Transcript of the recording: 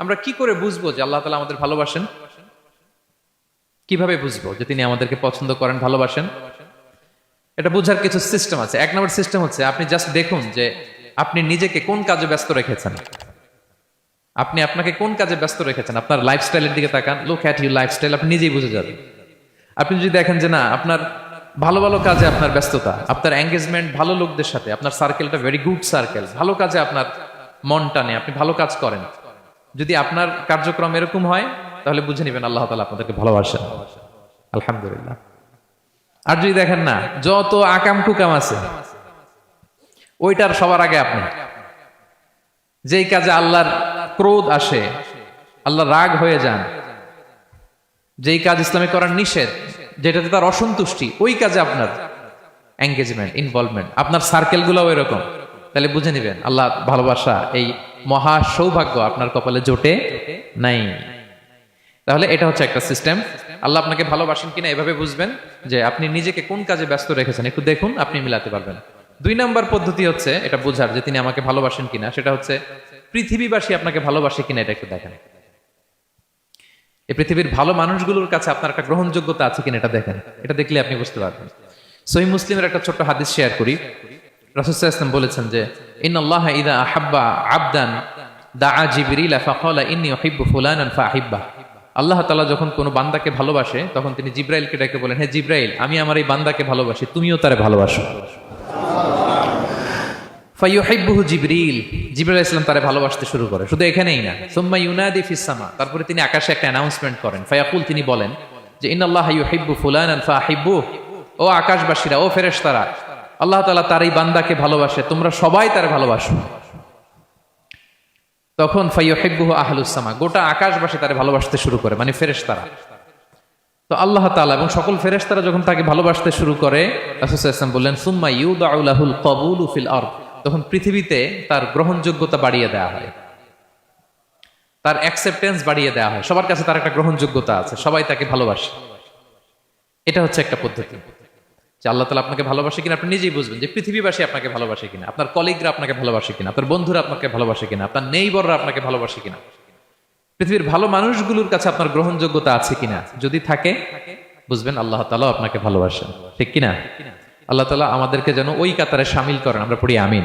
আমরা কি করে বুঝবো যে আল্লাহ তাআলা আমাদের ভালোবাসেন? কিভাবে বুঝবো যে তিনি আমাদেরকে পছন্দ করেন, ভালোবাসেন? এটা বোঝার কিছু সিস্টেম আছে। এক নম্বর সিস্টেম হচ্ছে আপনি জাস্ট দেখুন যে আপনি নিজেকে কোন কাজে ব্যস্ত রেখেছেন। আপনি আপনাকে কোন কাজে ব্যস্ত রেখেছেন, আপনার লাইফস্টাইলের দিকে তাকান, লুক অ্যাট ইউর লাইফস্টাইল, আপনি নিজেই বুঝে যাবেন। আপনি যদি দেখেন যে না, আপনার ভালো ভালো কাজে আপনার ব্যস্ততা, আপনার এঙ্গেজমেন্ট ভালো লোকদের সাথে, আপনার সার্কেলটা ভেরি গুড সার্কেল, ভালো কাজে আপনার মন টানে, আপনি ভালো কাজ করেন, যদি আপনার কার্যক্রম এরকম হয়, তাহলে বুঝে নেবেন আল্লাহ তাআলা আপনাদেরকে ভালোবাসেন। আলহামদুলিল্লাহ। আর যদি দেখেন না, যত আকাম কুকাম আছে ওইটার সবার আগে আপনি, যেই কাজে আল্লাহর ক্রোধ আসে, আল্লাহ রাগ হয়ে যান, যেই কাজ ইসলামে করার নিষেধ, যেটাতে তার অসন্তুষ্টি, ওই কাজে আপনার এঙ্গেজমেন্ট, ইনভলভমেন্ট, আপনার সার্কেল গুলাও এরকম, তাহলে বুঝে নিবেন আল্লাহ ভালোবাসা, এই মহা সৌভাগ্য আপনার কপালে জোটে নাই। তাহলে এটা হচ্ছে একটা সিস্টেম। আল্লাহ আপনাকে ভালোবাসেন কিনা এভাবে বুঝবেন যে আপনি নিজেকে কোন কাজে ব্যস্ত রেখেছেন, একটু দেখুন, আপনি মিলাতে পারবেন। দুই নাম্বার পদ্ধতি হচ্ছে এটা বোঝার যে তিনি আমাকে ভালোবাসেন কিনা, সেটা হচ্ছে পৃথিবীবাসী আপনাকে ভালোবাসে কিনা, এটা একটু দেখেন। এই পৃথিবীর ভালো মানুষগুলোর কাছে আপনার একটা গ্রহণযোগ্যতা আছে কিনা এটা দেখেন। এটা দেখলে আপনি বুঝতে পারবেন। সহিহ মুসলিমের একটা ছোট্ট হাদিস শেয়ার করি। রাসূল সাল্লাল্লাহু আলাইহি ওয়াসাল্লাম বলেছেন যে ইন্নাল্লাহা ইযা আহাব্বা আবদান দাআ জিবরিল ফাকালা ইন্নী উহিব্বু ফুলানান ফাআহিব্বা। আল্লাহ তাআলা যখন কোনো বান্দাকে ভালোবাসে তখন তিনি জিবরাইলকে ডেকে বলেন, হে জিবরাইল, আমি আমার এই বান্দাকে ভালোবাসি, তুমিও তারে ভালোবাসো। ফায়ুহিব্বুহু জিবরিল, জিবরাইল আলাইহিস সালাম তারে ভালোবাসতে শুরু করে। শুধু এখানেই না, সুম্মা ইউনাদি ফিস সামা, তারপরে তিনি আকাশে একটা অ্যানাউন্সমেন্ট করেন। ফায়াকুল, তিনি বলেন যে ইন্নাল্লাহা ইউহিব্বু ফুলানান ফাআহিব্বুহু, ও আকাশবাসীরা, ও ফেরেশতারা, আল্লাহ তাআলা তার এই বান্দাকে ভালোবাসে, তোমরা সবাই তারে ভালোবাসো। তখন ফায়ুহিব্বুহু আহলুস সামা, গোটা আকাশবাসী তারে ভালোবাসতে শুরু করে, মানে ফেরেশতারা। তো আল্লাহ তাআলা এবং সকল ফেরেশতারা যখন তাকে ভালোবাসতে শুরু করে, রাসূল সাল্লাল্লাহু আলাইহি ওয়াসাল্লাম বললেন সুম্মা ইউদাউ লাহুল কবুলু ফিল আরদ, তখন পৃথিবীতে তার গ্রহণযোগ্যতা বাড়িয়ে দেওয়া হয়, তার অ্যাকসেপ্টেন্স বাড়িয়ে দেওয়া হয়, সবার কাছে তার একটা গ্রহণযোগ্যতা আছে, সবাই তাকে ভালোবাসে। এটা হচ্ছে একটা পদ্ধতি যে আল্লাহ তাআলা আপনাকে ভালোবাসে কিনা আপনি নিজেই বুঝবেন, যে পৃথিবীবাসী আপনাকে ভালোবাসে কিনা, আপনার কলিগরা আপনাকে ভালোবাসে কিনা, আপনার বন্ধুরা আপনাকে ভালোবাসে কিনা, আপনার নেইবররা আপনাকে ভালোবাসে কিনা, পৃথিবীর ভালো মানুষগুলোর কাছে আপনার গ্রহণযোগ্যতা আছে কিনা। যদি থাকে, বুঝবেন আল্লাহ তাআলা আপনাকে ভালোবাসেন। ঠিক কিনা? আল্লাহ তাআলা আমাদেরকে যেন ওই কাতারে শামিল করেন। আমরা পড়ি আমিন।